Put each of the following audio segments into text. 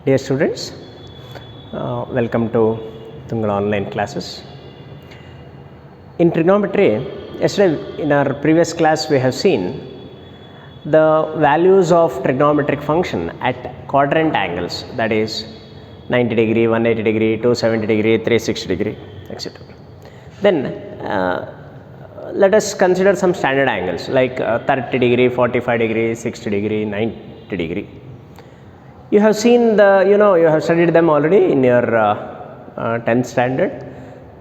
Dear students, welcome to Tungala online classes. In trigonometry, yesterday in our previous class we have seen the values of trigonometric function at quadrant angles, that is 90 degree, 180 degree, 270 degree, 360 degree, etc. Then let us consider some standard angles like 30 degree, 45 degree, 60 degree, 90 degree. You have seen you have studied them already in your 10th standard.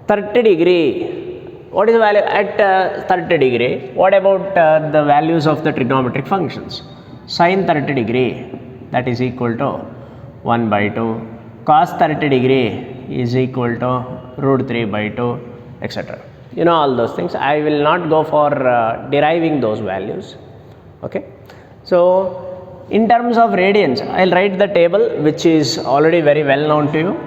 30 degree, what is the value at 30 degree? What about the values of the trigonometric functions? Sin 30 degree, that is equal to 1 by 2. Cos 30 degree is equal to root 3 by 2, etc. You know all those things. I will not go for deriving those values. Okay. So, in terms of radians, I will write the table which is already very well known to you.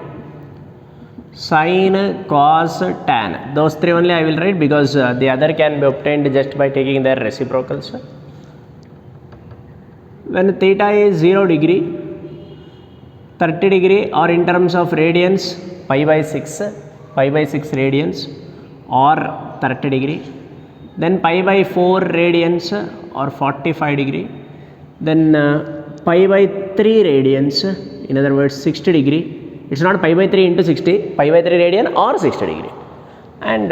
Sin, cos, tan. Those three only I will write because the other can be obtained just by taking their reciprocals. When theta is 0 degree, 30 degree, or in terms of radians, pi by 6 radians or 30 degree. Then pi by 4 radians or 45 degree. Then pi by 3 radians, in other words 60 degree. It's not pi by 3 into 60, pi by 3 radian or 60 degree. And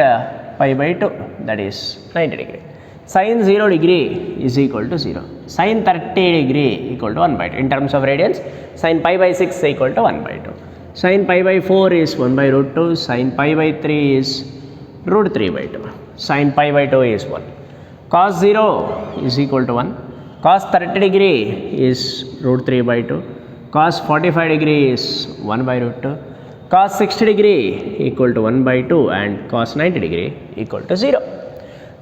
pi by 2, that is 90 degree. Sin 0 degree is equal to 0. Sin 30 degree equal to 1 by 2. In terms of radians, sin pi by 6 equal to 1 by 2. Sin pi by 4 is 1 by root 2. Sin pi by 3 is root 3 by 2. Sin pi by 2 is 1. Cos 0 is equal to 1. Cos 30 degree is root 3 by 2. Cos 45 degree is 1 by root 2. Cos 60 degree equal to 1 by 2 and cos 90 degree equal to 0.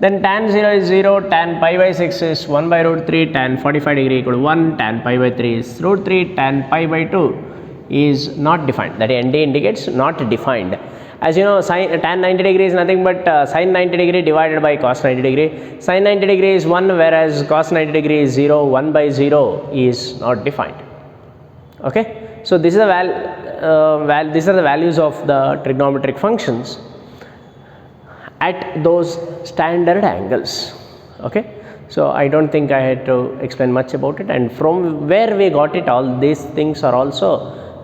Then tan 0 is 0, tan pi by 6 is 1 by root 3, tan 45 degree equal to 1, tan pi by 3 is root 3, tan pi by 2 is not defined. That ND indicates not defined. As you know, tan 90 degree is nothing but sin 90 degree divided by cos 90 degree. Sin 90 degree is 1, whereas cos 90 degree is 0. 1 by 0 is not defined. Okay. So, this is these are the values of the trigonometric functions at those standard angles. Okay. So, I don't think I had to explain much about it, and from where we got it, all these things are also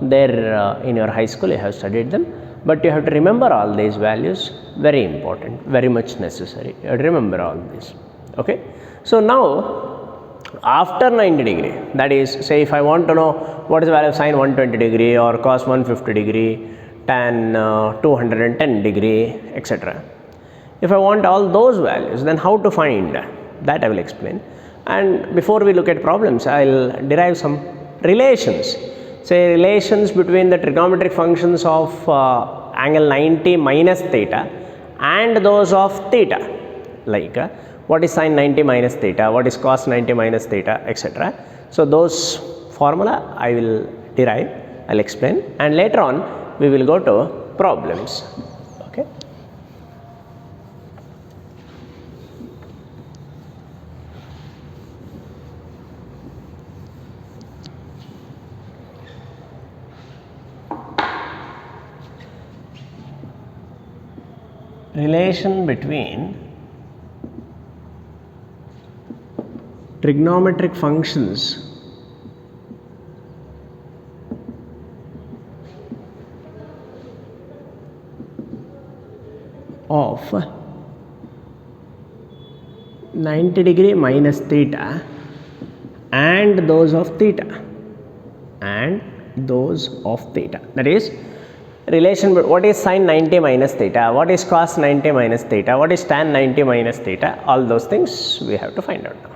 there in your high school. You have studied them. But you have to remember all these values, very important, very much necessary. You have to remember all this. Okay. So, now after 90 degree, that is, say if I want to know what is the value of sin 120 degree or cos 150 degree, tan 210 degree, etc. If I want all those values, then how to find that I will explain. And before we look at problems, I will derive some relations. Say relations between the trigonometric functions of angle 90 minus theta and those of theta, like what is sin 90 minus theta, what is cos 90 minus theta, etc. So, those formula I will derive, I will explain, and later on we will go to problems. Okay. Relation between trigonometric functions of 90 degree minus theta and those of theta, that is, relation, what is sin 90 minus theta, what is cos 90 minus theta, what is tan 90 minus theta, all those things we have to find out now.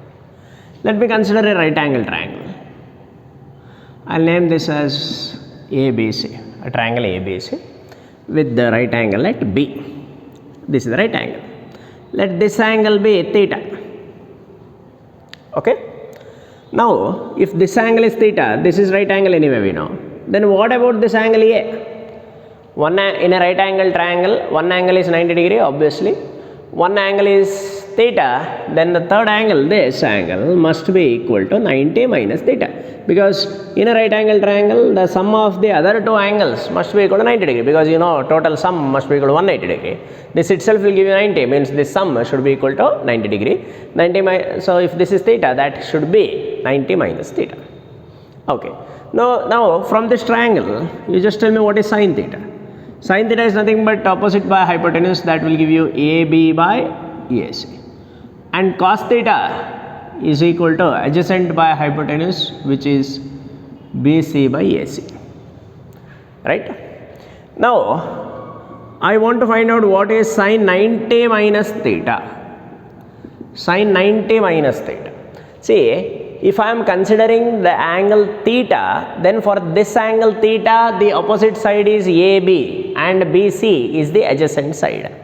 Let me consider a right angle triangle. I will name this as ABC, a triangle ABC with the right angle at B. This is the right angle. Let this angle be theta. Okay. Now, if this angle is theta, this is right angle anyway we know. Then what about this angle A? In a right angle triangle, one angle is 90 degree obviously, one angle is theta, then the third angle, this angle, must be equal to 90 minus theta. Because in a right angle triangle, the sum of the other two angles must be equal to 90 degree. Because you know total sum must be equal to 180 degree. This itself will give you 90, means this sum should be equal to 90 degree. So if this is theta, that should be 90 minus theta. Okay. Now from this triangle, you just tell me what is sin theta. Sin theta is nothing but opposite by hypotenuse, that will give you AB by AC. And cos theta is equal to adjacent by hypotenuse, which is BC by AC. Right? Now, I want to find out what is sin 90 minus theta. Sin 90 minus theta. See, if I am considering the angle theta, then for this angle theta, the opposite side is AB and BC is the adjacent side.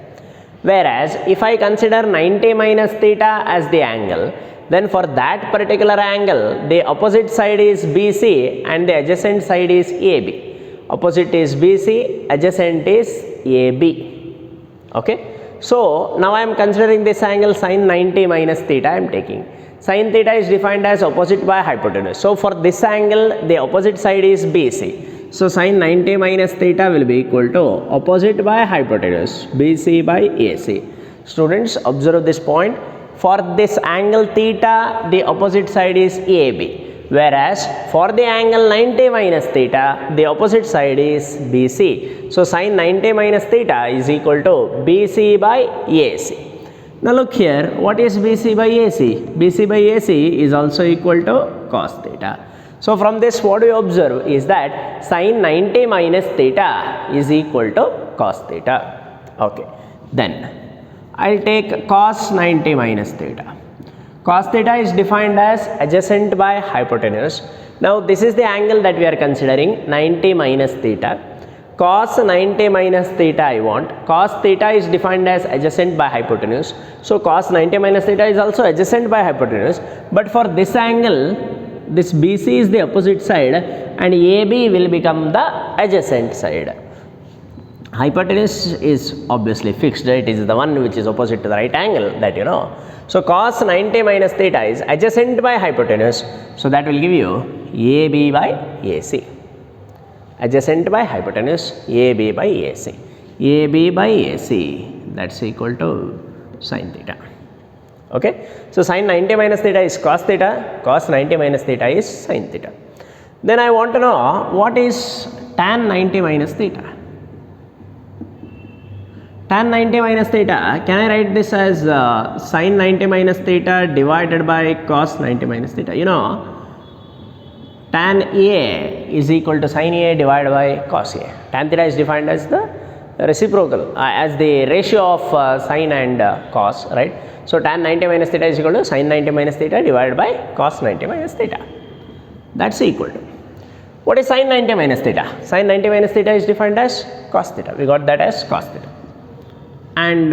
Whereas, if I consider 90 minus theta as the angle, then for that particular angle, the opposite side is BC and the adjacent side is AB. Opposite is BC, adjacent is AB. Okay. So, now I am considering this angle sin 90 minus theta I am taking. Sin theta is defined as opposite by hypotenuse. So, for this angle, the opposite side is BC. So, sin 90 minus theta will be equal to opposite by hypotenuse, BC by AC. Students, observe this point. For this angle theta, the opposite side is AB. Whereas, for the angle 90 minus theta, the opposite side is BC. So, sin 90 minus theta is equal to BC by AC. Now look here, what is BC by AC? BC by AC is also equal to cos theta. So from this, what we observe is that sin 90 minus theta is equal to cos theta. Okay. Then I'll take cos 90 minus theta. Cos theta is defined as adjacent by hypotenuse. Now this is the angle that we are considering, 90 minus theta. Cos 90 minus theta I want. Cos theta is defined as adjacent by hypotenuse. So cos 90 minus theta is also adjacent by hypotenuse. But for this angle, this BC is the opposite side and AB will become the adjacent side. Hypotenuse is obviously fixed. It is the one which is opposite to the right angle, that you know. So cos 90 minus theta is adjacent by hypotenuse. So that will give you AB by AC. Adjacent by hypotenuse, AB by AC. AB by AC, that's equal to sin theta. Okay. So sin 90 minus theta is cos theta, cos 90 minus theta is sin theta. Then I want to know what is tan 90 minus theta. Tan 90 minus theta, can I write this as sin 90 minus theta divided by cos 90 minus theta? You know, tan A is equal to sin A divided by cos A. Tan theta is defined as the reciprocal, as the ratio of sin and cos, right? So tan 90 minus theta is equal to sin 90 minus theta divided by cos 90 minus theta. That's equal to, what is sin 90 minus theta? Sin 90 minus theta is defined as cos theta. We got that as cos theta. And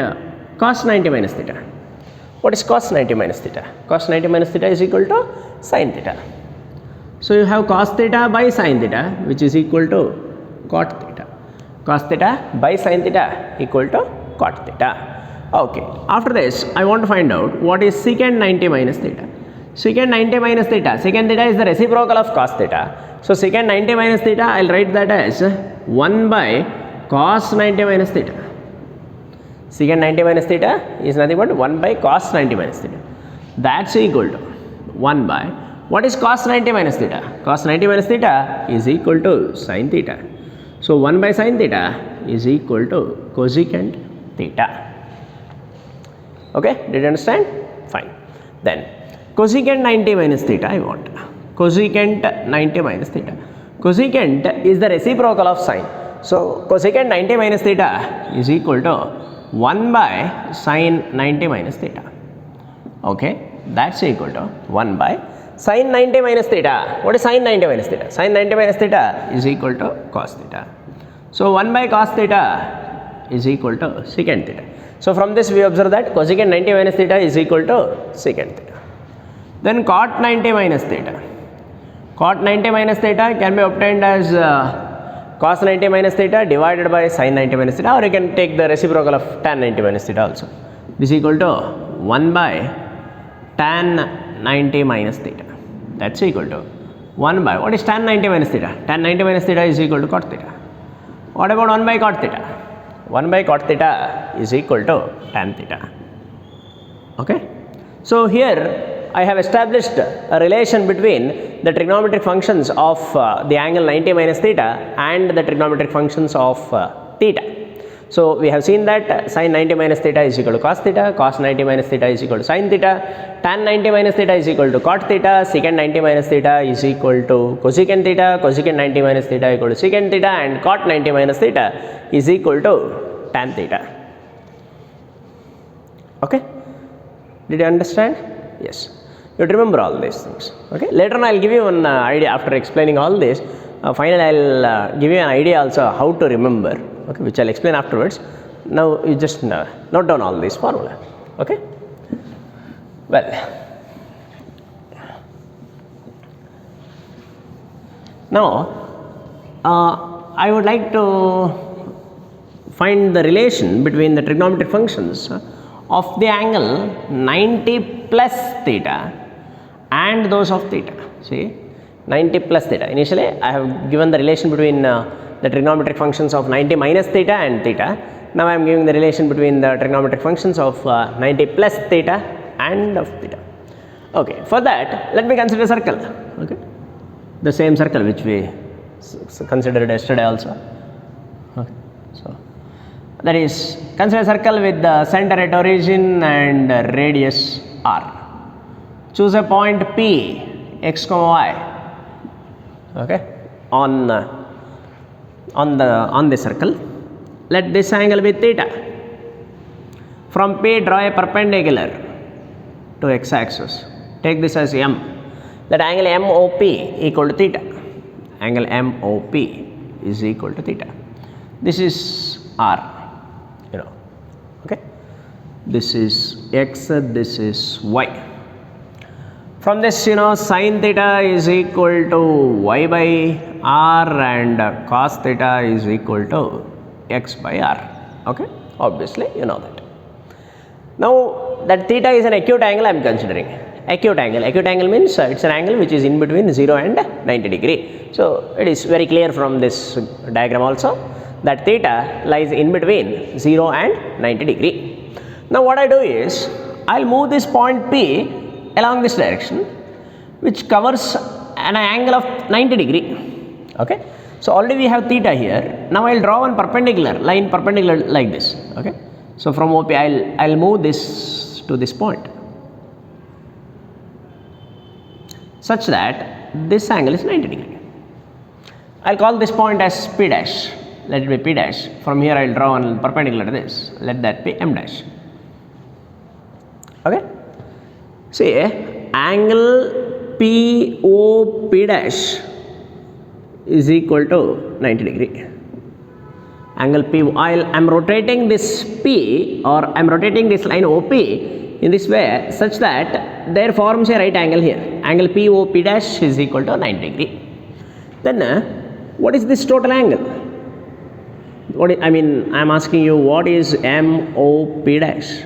cos 90 minus theta. What is cos 90 minus theta? Cos 90 minus theta is equal to sin theta. So you have cos theta by sin theta, which is equal to cot theta. Cos theta by sin theta equal to cot theta. Okay. After this, I want to find out what is secant 90 minus theta. Secant 90 minus theta. Secant theta is the reciprocal of cos theta. So secant 90 minus theta, I'll write that as 1 by cos 90 minus theta. Secant 90 minus theta is nothing but 1 by cos 90 minus theta. That's equal to 1 by, what is cos 90 minus theta? Cos 90 minus theta is equal to sin theta. So 1 by sin theta is equal to cosecant theta. Okay, did you understand? Fine. Then cosecant 90 minus theta I want. Cosecant 90 minus theta. Cosecant is the reciprocal of sin. So cosecant 90 minus theta is equal to 1 by sin 90 minus theta. Okay, that's equal to 1 by sin 90 minus theta. What is sin 90 minus theta? Sin 90 minus theta is equal to cos theta. So 1 by cos theta is equal to secant theta. So from this we observe that cosecant 90 minus theta is equal to secant theta. Then cot 90 minus theta. Cot 90 minus theta can be obtained as cos 90 minus theta divided by sin 90 minus theta, or you can take the reciprocal of tan 90 minus theta also. This is equal to 1 by tan 90 minus theta. That's equal to 1 by, what is tan 90 minus theta? Tan 90 minus theta is equal to cot theta. What about 1 by cot theta? 1 by cot theta is equal to tan theta. Okay. So here I have established a relation between the trigonometric functions of the angle 90 minus theta and the trigonometric functions of theta. So we have seen that sin 90 minus theta is equal to cos theta, cos 90 minus theta is equal to sin theta, tan 90 minus theta is equal to cot theta, secant 90 minus theta is equal to cosecant theta, cosecant 90 minus theta equal to secant theta, and cot 90 minus theta is equal to tan theta. Okay? Did you understand? Yes. You have to remember all these things. Okay? Later on I will give you an idea after explaining all this. Finally I will give you an idea also how to remember, okay, which I will explain afterwards. Now you just note down all these formula. Okay? Well, now I would like to find the relation between the trigonometric functions of the angle 90 plus theta and those of theta. See, 90 plus theta. Initially I have given the relation between the trigonometric functions of 90 minus theta and theta. Now I am giving the relation between the trigonometric functions of 90 plus theta and of theta. Okay, for that let me consider a circle. Okay, the same circle which we considered yesterday also. Okay. So that is, consider a circle with the center at origin and radius r. Choose a point P, x comma y. Okay, on the circle. Let this angle be theta. From P draw a perpendicular to x axis. Take this as M. Let angle MOP equal to theta. Angle MOP is equal to theta. This is R, you know. Okay, this is x, this is y. From this, you know, sin theta is equal to y by r and cos theta is equal to x by r. Okay, obviously you know that. Now that theta is an acute angle I am considering. Acute angle means it's an angle which is in between 0 and 90 degree. So it is very clear from this diagram also that theta lies in between 0 and 90 degree. Now what I do is, I will move this point P along this direction, which covers an angle of 90 degree. Okay, so already we have theta here. Now I will draw one perpendicular line, perpendicular like this. Okay, so from OP I will move this to this point, such that this angle is 90 degree. I will call this point as P dash. Let it be P dash. From here I will draw one perpendicular to this. Let that be M dash. Okay. See, angle POP dash is equal to 90 degree. Angle P, I am rotating this P, or I am rotating this line OP in this way such that there forms a right angle here. Angle POP dash is equal to 90 degree. Then what is this total angle? What is, I am asking you, what is MOP dash?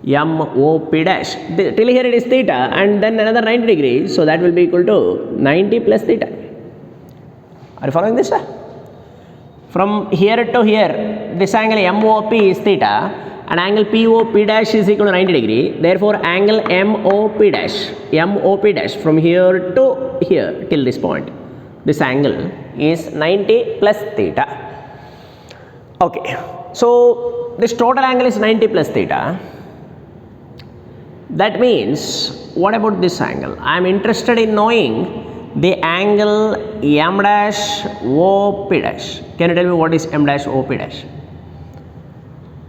MOP dash. Till here it is theta and then another 90 degrees, so that will be equal to 90 plus theta. Are you following this? From here to here, this angle MOP is theta and angle POP dash is equal to 90 degree. Therefore, angle MOP dash from here to here till this point, this angle is 90 plus theta. Okay, so this total angle is 90 plus theta. That means, what about this angle? I am interested in knowing the angle M dash OP dash. Can you tell me what is M dash OP dash?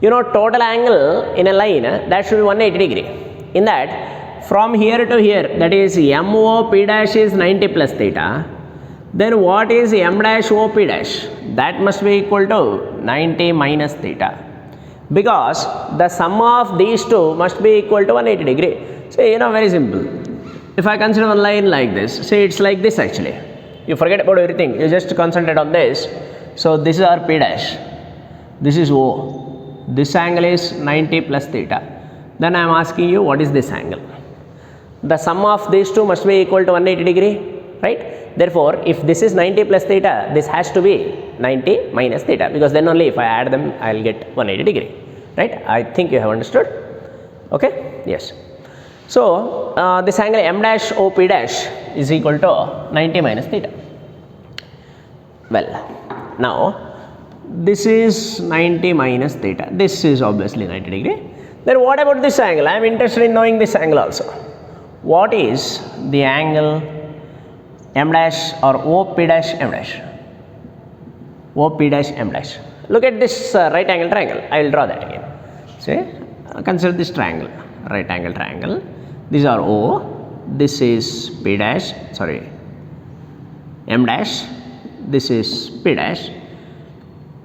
You know, total angle in a line, that should be 180 degree. In that, from here to here, that is MOP dash is 90 plus theta. Then what is M dash OP dash? That must be equal to 90 minus theta. Because the sum of these two must be equal to 180 degree. So, you know, very simple. If I consider one line like this, say it's like this actually. You forget about everything, you just concentrate on this. So, this is our P dash, this is O. This angle is 90 plus theta. Then I am asking you, what is this angle? The sum of these two must be equal to 180 degree, right? Therefore, if this is 90 plus theta, this has to be 90 minus theta, because then only if I add them, I will get 180 degree, right? I think you have understood. Okay? Yes. So, this angle M dash OP dash is equal to 90 minus theta. Well, now this is 90 minus theta. This is obviously 90 degree. Then what about this angle? I am interested in knowing this angle also. What is the angle M dash or OP dash M dash? OP dash M dash. Look at this right angle triangle. I will draw that again. See, consider this triangle, right angle triangle. These are O. This is P dash. Sorry, M dash. This is P dash.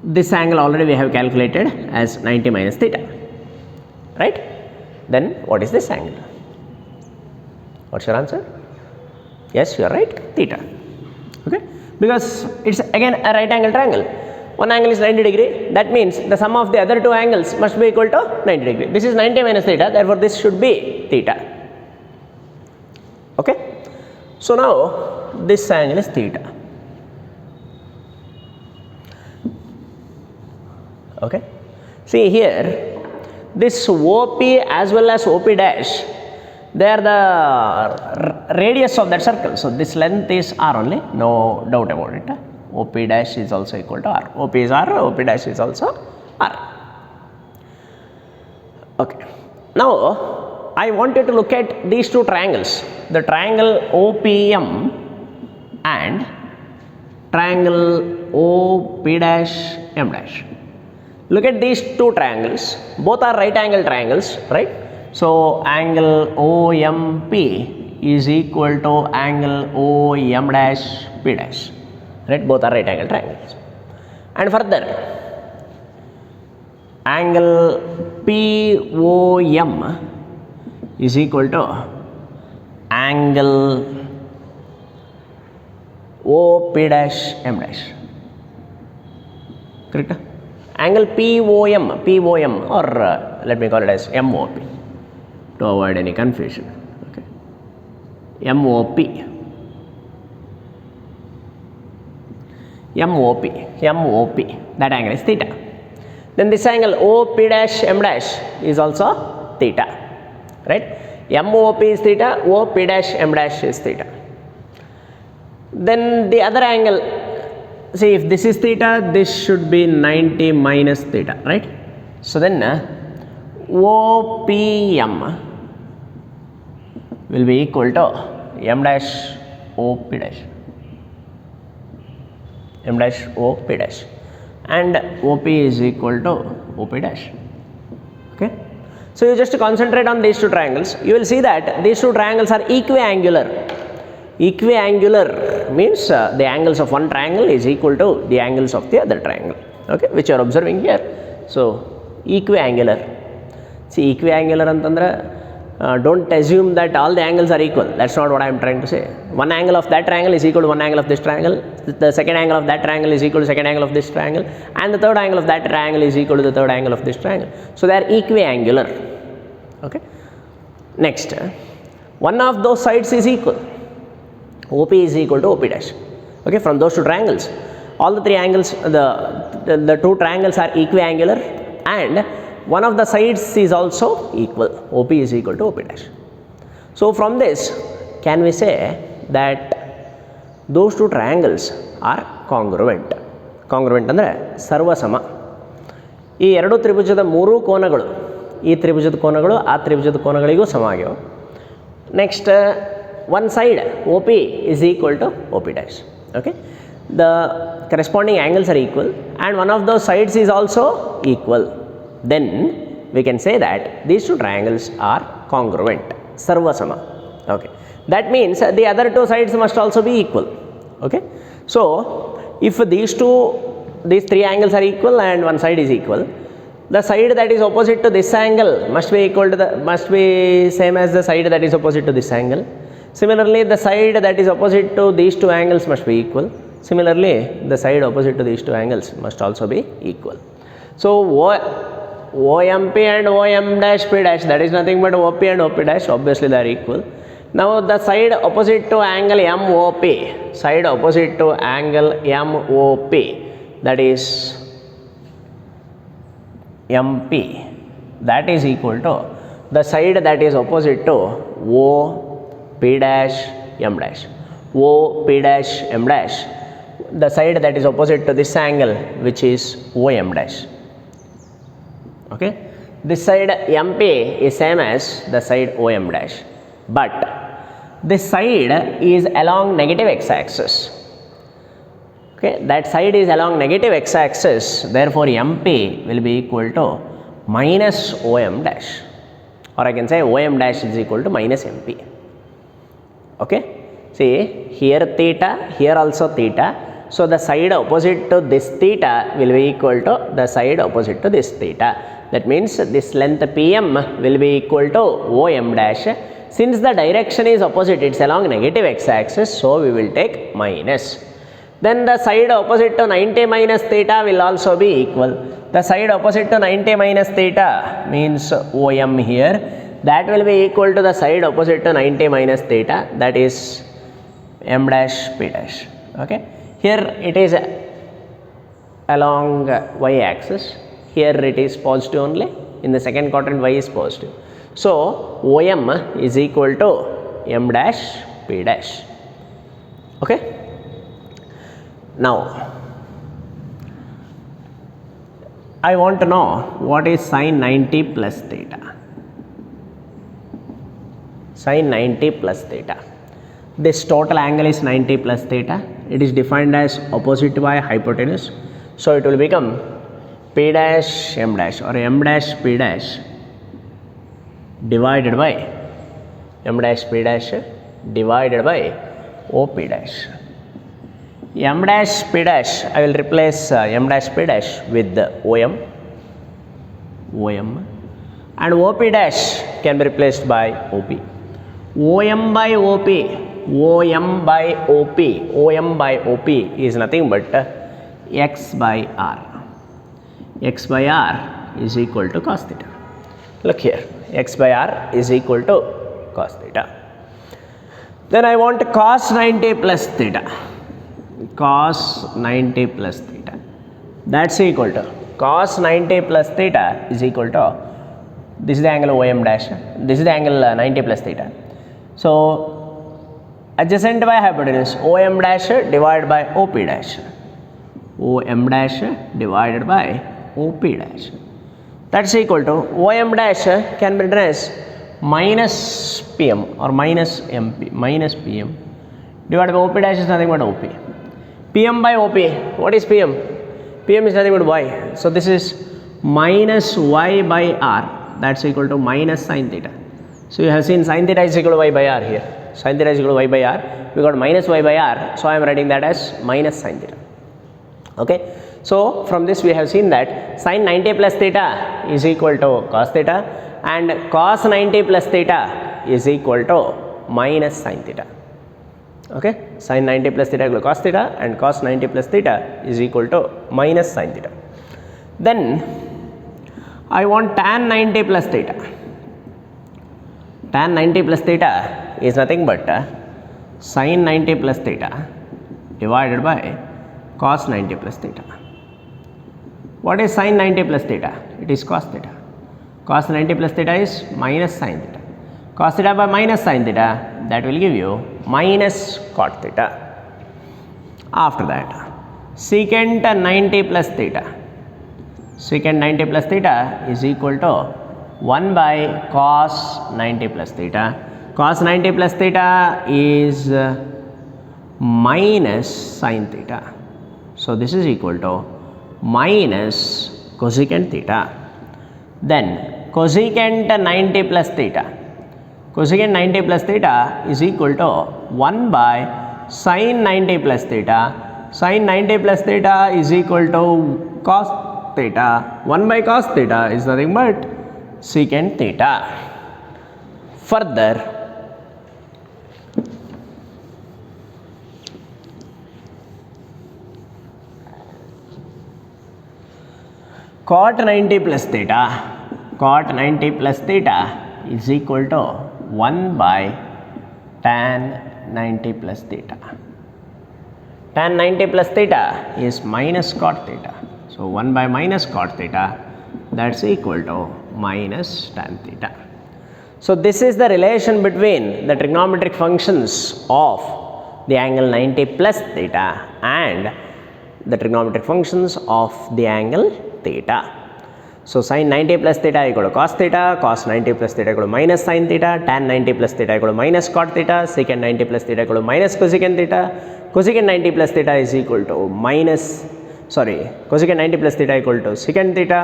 This angle already we have calculated as 90 minus theta, right? Then what is this angle? What's your answer? Yes, you are right, theta. Okay, because it's again a right angle triangle. One angle is 90 degree. That means the sum of the other two angles must be equal to 90 degree. This is 90 minus theta. Therefore, this should be theta. Okay. So now this angle is theta. Okay. See here, this OP as well as OP dash, they are the radius of that circle. So this length is R only, no doubt about it. OP dash is also equal to R. OP is R, OP dash is also R. Okay. Now I want you to look at these two triangles, the triangle OPM and triangle OP dash M dash. Look at these two triangles, both are right angle triangles, right? So angle OMP is equal to angle OM dash P dash, right? Both are right angle triangles. And further, angle POM is equal to angle OP dash M dash, correct? Angle POM or let me call it as MOP to avoid any confusion. Okay. MOP, that angle is theta. Then this angle OP dash M dash is also theta, right? MOP is theta, OP dash M dash is theta. Then the other angle, see, if this is theta, this should be 90 minus theta, right? So then OPM will be equal to M dash OP dash, M dash OP dash, and OP is equal to OP dash. Okay. So you just concentrate on these two triangles. You will see that these two triangles are equiangular. Equiangular means the angles of one triangle is equal to the angles of the other triangle, okay, which you are observing here. So equiangular. See, equiangular antandre, don't assume that all the angles are equal. That's not what I am trying to say. One angle of that triangle is equal to one angle of this triangle. The second angle of that triangle is equal to second angle of this triangle, and the third angle of that triangle is equal to the third angle of this triangle. So they are equiangular. Okay. Next, one of those sides is equal. OP is equal to OP dash. Okay, from those two triangles, all the three angles, the two triangles are equiangular, and one of the sides is also equal. OP is equal to OP dash. So from this, can we say that those two triangles are congruent? Congruent andre sarvasama. ಈ ಎರಡು ತ್ರಿಭುಜದ ಮೂರು ಕೋನಗಳು, ಈ ತ್ರಿಭುಜದ ಕೋನಗಳು ಆ ತ್ರಿಭುಜದ ಕೋನಗಳಿಗೂ ಸಮವಾಗಿವೆ. Next, one side OP is equal to OP dash. Okay, the corresponding angles are equal, and one of those sides is also equal. Then we can say that these two triangles are congruent, sarvasama. Okay, that means the other two sides must also be equal. Okay, so if these three angles are equal and one side is equal, the side that is opposite to this angle must be same as the side that is opposite to this angle. Similarly, the side that is opposite to these two angles must be equal. Similarly, the side opposite to these two angles must also be equal. So OMP and OM dash P dash, that is nothing but OP and OP dash, obviously they are equal. Now the side opposite to angle MOP, side opposite to angle MOP, that is MP, that is equal to the side that is opposite to OP dash M dash, OP dash M dash, the side that is opposite to this angle which is OM dash. Okay, this side MP is same as the side OM dash, but this side is along negative x-axis. Okay, that side is along negative x-axis, therefore MP will be equal to minus OM dash, or I can say OM dash is equal to minus MP. Okay, see here theta, here also theta. So the side opposite to this theta will be equal to the side opposite to this theta. That means this length PM will be equal to OM dash. Since the direction is opposite, it's along negative x-axis, so we will take minus. Then the side opposite to 90 minus theta will also be equal. The side opposite to 90 minus theta means OM here. That will be equal to the side opposite to 90 minus theta, that is M dash P dash. Okay. Here it is along y-axis, here it is positive only, in the second quadrant y is positive. So OM is equal to M dash P dash. Okay. Now I want to know what is sin 90 plus theta. Sin 90 plus theta. This total angle is 90 plus theta. It is defined as opposite by hypotenuse. So it will become P dash M dash or M dash P dash divided by M dash P dash divided by OP dash. M dash P dash, I will replace M dash P dash with OM, and OP dash can be replaced by OP. OM by OP is nothing but x by r. X by r is equal to cos theta. Look here, x by r is equal to cos theta. Then I want cos 90 plus theta. Cos 90 plus theta. That's equal to cos 90 plus theta is equal to, this is the angle OM dash, this is the angle 90 plus theta. So adjacent by hypotenuse, OM dash divided by OP dash. OM dash divided by OP dash. That's equal to OM dash can be written as minus PM or minus MP, minus PM divided by OP dash is nothing but OP. PM by OP, what is PM? PM is nothing but Y. So this is minus Y by R, that's equal to minus sin theta. So you have seen sin theta is equal to Y by R here. Sin theta is equal to Y by R. We got minus Y by R. So I am writing that as minus sin theta. Okay. So from this we have seen that sin 90 plus theta is equal to cos theta and cos 90 plus theta is equal to minus sin theta. Okay. Sin 90 plus theta equal to cos theta and cos 90 plus theta is equal to minus sin theta. Then I want tan 90 plus theta. Tan 90 plus theta is nothing but sin 90 plus theta divided by cos 90 plus theta. What is sin 90 plus theta? It is cos theta. Cos 90 plus theta is minus sin theta. Cos theta by minus sin theta, that will give you minus cot theta. After that, secant 90 plus theta. Secant 90 plus theta is equal to 1 by cos 90 plus theta. Cos 90 plus theta is minus sin theta. So this is equal to minus cosecant theta. Then cosecant 90 plus theta. Cosecant 90 plus theta is equal to 1 by sin 90 plus theta. Sin 90 plus theta is equal to cos theta. 1 by cos theta is nothing but secant theta. Further, cot 90 plus theta, cot 90 plus theta is equal to 1 by tan 90 plus theta. Tan 90 plus theta is minus cot theta. So 1 by minus cot theta, that's equal to minus tan theta. So this is the relation between the trigonometric functions of the angle 90 plus theta and the trigonometric functions of the angle theta. So sin 90 plus theta equal to cos theta, cos 90 plus theta equal to minus sin theta, tan 90 plus theta equal to minus cot theta, secant 90 plus theta equal to minus cosecant theta, cosecant 90 plus theta is equal to cosecant 90 plus theta equal to secant theta,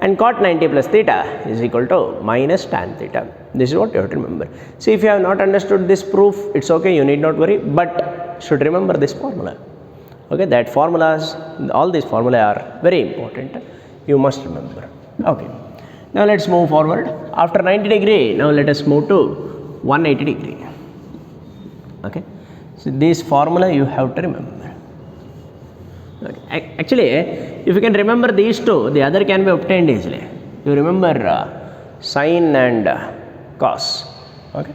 and cot 90 plus theta is equal to minus tan theta. This is what you have to remember. See, if you have not understood this proof, it's okay, you need not worry, but should remember this formula. Okay, that formulas, all these formulae are very important. You must remember. Okay, now let's move forward. After 90 degree, now let us move to 180 degree. Okay, so this formula you have to remember. Okay. Actually, if you can remember these two, the other can be obtained easily. You remember sine and cos. Okay,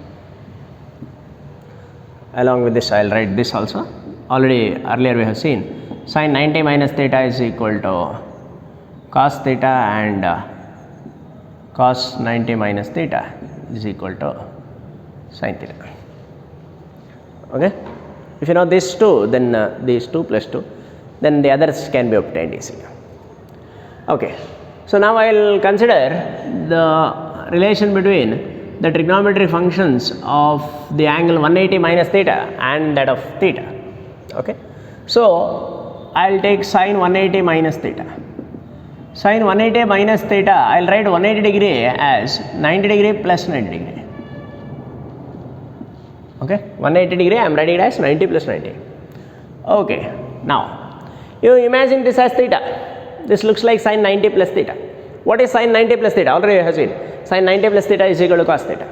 along with this I will write this also. Already earlier we have seen sine 90 minus theta is equal to cos theta, and cos 90 minus theta is equal to sin theta. Okay, if you know these two, then these 2 plus 2, then the others can be obtained easily. Okay, so now I will consider the relation between the trigonometric functions of the angle 180 minus theta and that of theta. Okay, so I will take sine 180 minus theta. Sine 180 minus theta, I will write 180 degree as 90 degree plus 90 degree. Okay, 180 degree I am writing it as 90 plus 90. Okay, now you imagine this as theta. This looks like sine 90 plus theta. What is sine 90 plus theta? Already you have seen. Sine 90 plus theta is equal to cos theta.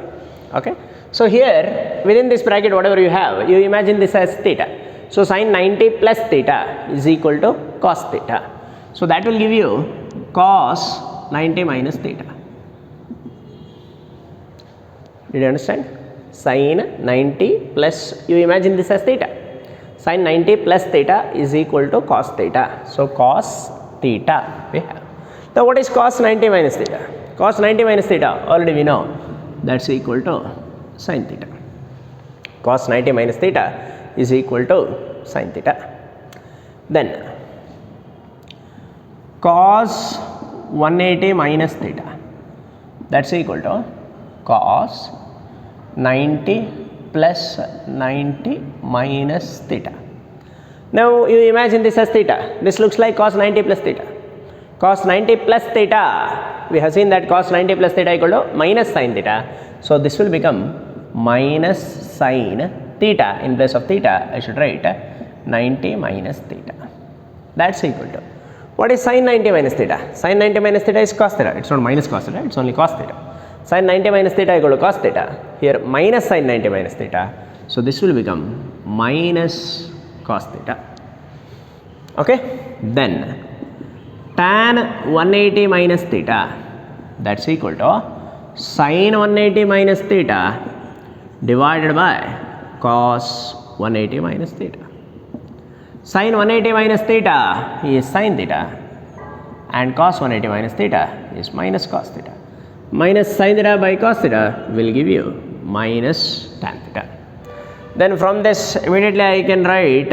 Okay, so here within this bracket whatever you have, you imagine this as theta. So sine 90 plus theta is equal to cos theta. So that will give you cos 90 minus theta. Did you understand? Sine 90 plus, you imagine this as theta. Sine 90 plus theta is equal to cos theta. So cos theta we have. Now what is cos 90 minus theta? Cos 90 minus theta, already we know, that's equal to sin theta. Cos 90 minus theta is equal to sin theta. Then cos 180 minus theta, that's equal to cos 90 plus 90 minus theta. Now you imagine this as theta. This looks like cos 90 plus theta. Cos 90 plus theta, we have seen that cos 90 plus theta equal to minus sin theta. So this will become minus sin theta. In place of theta, I should write 90 minus theta. That's equal to, what is sin 90 minus theta? Sin 90 minus theta is cos theta. It's not minus cos theta, it's only cos theta. Sin 90 minus theta equal to cos theta. Here minus sin 90 minus theta. So this will become minus cos theta. Okay, then tan 180 minus theta, that's equal to sin 180 minus theta divided by cos 180 minus theta. Sin 180 minus theta is sin theta and cos 180 minus theta is minus cos theta. Minus sin theta by cos theta will give you minus tan theta. Then from this immediately I can write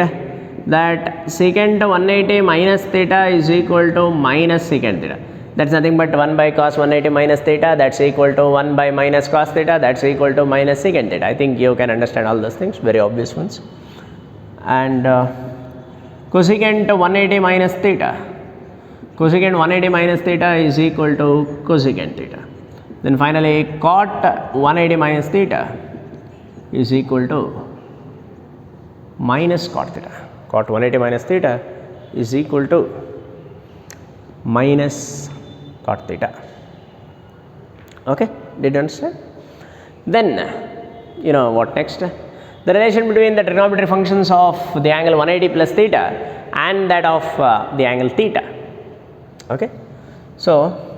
that secant 180 minus theta is equal to minus secant theta. That's nothing but 1 by cos 180 minus theta, that's equal to 1 by minus cos theta, that's equal to minus secant theta. I think you can understand all those things, very obvious ones. And cosecant 180 minus theta, cosecant 180 minus theta is equal to cosecant theta. Then finally cot 180 minus theta is equal to minus cot theta. Cot 180 minus theta is equal to minus cot theta. Okay, did you understand? Then you know what next? The relation between the trigonometric functions of the angle 180 plus theta and that of the angle theta. Okay, So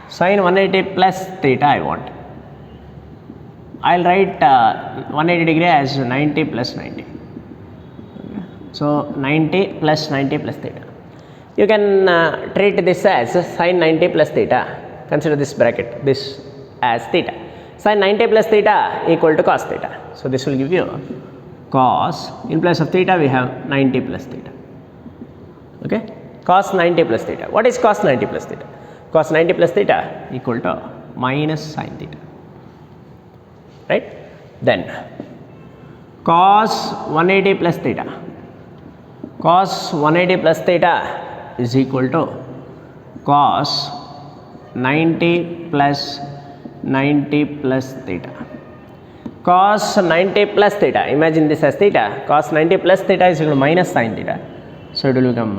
sin 180 plus theta I want. I will write 180 degree as 90 plus 90. So 90 plus 90 plus theta. You can treat this as sin 90 plus theta. Consider this bracket, this as theta. Sin 90 plus theta equal to cos theta. So this will give you cos, in place of theta we have 90 plus theta. Okay, cos 90 plus theta. What is cos 90 plus theta? Cos 90 plus theta equal to minus sin theta. Right? Then cos 180 plus theta. Cos 180 plus theta is equal to cos 90 plus 90 plus theta. Cos 90 plus theta, imagine this as theta. Cos 90 plus theta is equal to minus sin theta. So it will become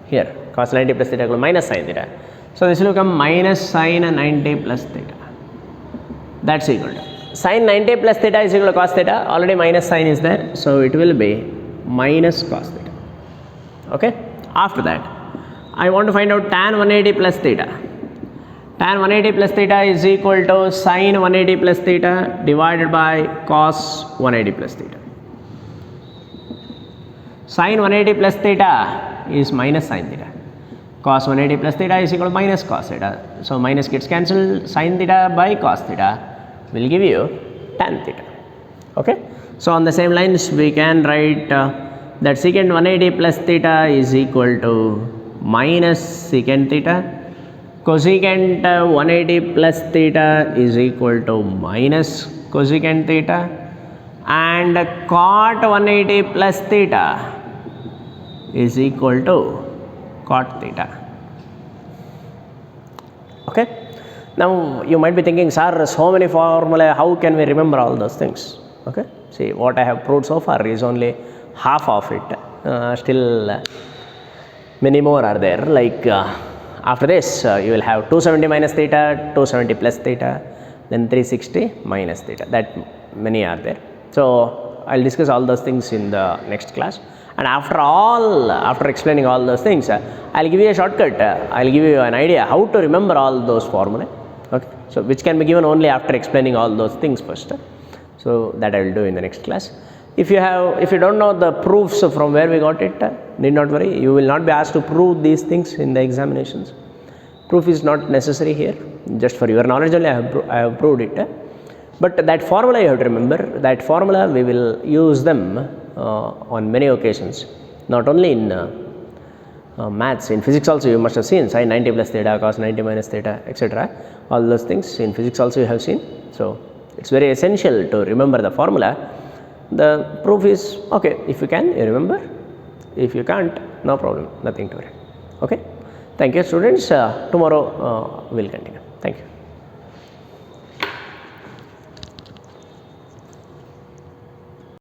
here cos 90 plus theta equal to minus sin theta. So this will become minus sin 90 plus theta. That's equal to sin 90 plus theta is equal to cos theta. Already minus sin is there, so it will be minus cos theta. Okay. After that, I want to find out tan 180 plus theta. Tan 180 plus theta is equal to sin 180 plus theta divided by cos 180 plus theta. Sin 180 plus theta is minus sin theta. Cos 180 plus theta is equal to minus cos theta. So minus gets cancelled. Sin theta by cos theta will give you tan theta. Okay. So on the same lines we can write that secant 180 plus theta is equal to minus secant theta. Cosecant 180 plus theta is equal to minus cosecant theta, and cot 180 plus theta is equal to cot theta. Okay. Now you might be thinking, sir, so many formulae, how can we remember all those things? Okay. See, what I have proved so far is only half of it. Still many more are there, like after this you will have 270 minus theta, 270 plus theta, then 360 minus theta. That many are there. So I will discuss all those things in the next class. And after explaining all those things, I will give you a shortcut. I will give you an idea how to remember all those formulae. Okay. So which can be given only after explaining all those things first. So that I will do in the next class. If you don't know the proofs from where we got it, need not worry. You will not be asked to prove these things in the examinations. Proof is not necessary here. Just for your knowledge only I have proved it. But that formula you have to remember. That formula we will use them on many occasions. Not only in maths, in physics also you must have seen sin 90 plus theta, cos 90 minus theta, etc. All those things in physics also you have seen. So it's very essential to remember the formula. The proof is okay. If you can, you remember. If you can't, no problem, nothing to worry. Okay. Thank you, students. Tomorrow we'll continue. Thank you.